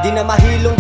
Di na mahilong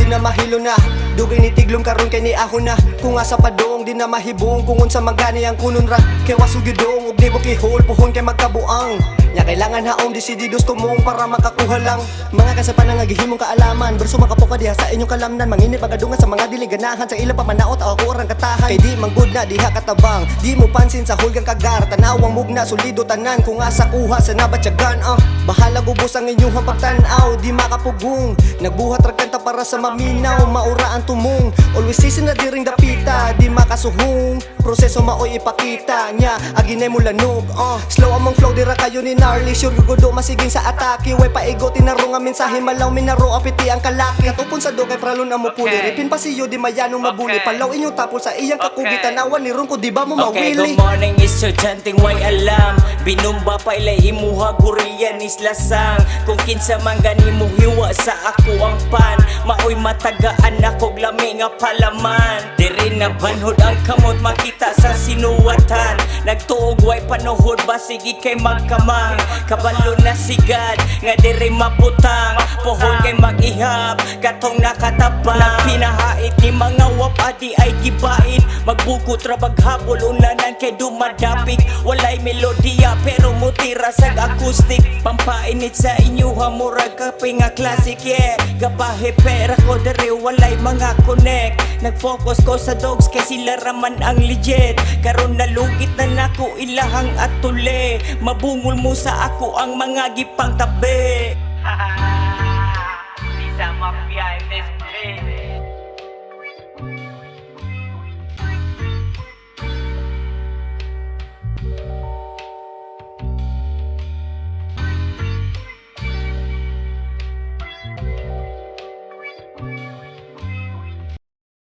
na dugay ni tiglom karon kay ni ako na. Kung asa pa doong di na mahibong kung unsa magani ang kunon ra. Kay wasugidong ug di mo kihol puhon kay magkabuang. Nya kailangan haong desididos tumong para makakuha lang mga kasapan nga gihimong kaalaman. Berso makapoka diha sa inyong kalamnan. Manginit pagadungan sa mga diliganahan sa ilang pamanaot ako orang katahan. Kay di manggod na diha katabang. Di mo pansin sa hulgang kagar. Tanawang mugna solido tanan kung asa kuha sa nabatyagan. Bahala gubos ang inyong pagtanaw. Di makapugong nagbuhat ra kanta para sa maminaw. Maura ang tumong always sisin na di ring dapita. Di makasuhong proseso maoy ipakita nya aginay mo lanog. Slow among flow dira kayo ni gnarly. Sure gugudo masiging sa atake. Way paigo tinaro nga mensahe malaw minaro apiti ang kalaki. Katupon sa dogay pralon na mo puli. Ripin pa siyo di mayanong mabuli. Palaw inyong tapol sa iyang kakugitan. Awan ni ron ko di ba mo mawili. Good morning estudyanteng way alam. Binumba pa ilay imuha guriyan islasang. Kung kinsa man gani mo hiwa sa ako ang pan. Maoy matagaan ako lami nga palaman. Diri na banhod ang kamot makita sa sinuwatan. Nagtuog way panuhod ba sige kay magkamang. Kabalo na sigad nga diri maputang. Pohon kay mag-ihap katong nakatabang. Nagpinahait ni mga wapadi ay gibain. Magbukot ra baghabol unanan kay dumadapik. Walay melodiya pero mutira sag acoustic. Pampainit sa inyuha murag kape nga classic yeah. Gabahe pera ko diri walay mga connect. Nag-focus ko sa dogs kay sila raman ang legit. Karon nalugit na nako ilahang atule. Mabungol mo sa ako ang mga gipang tabi. Isa mafia in this place.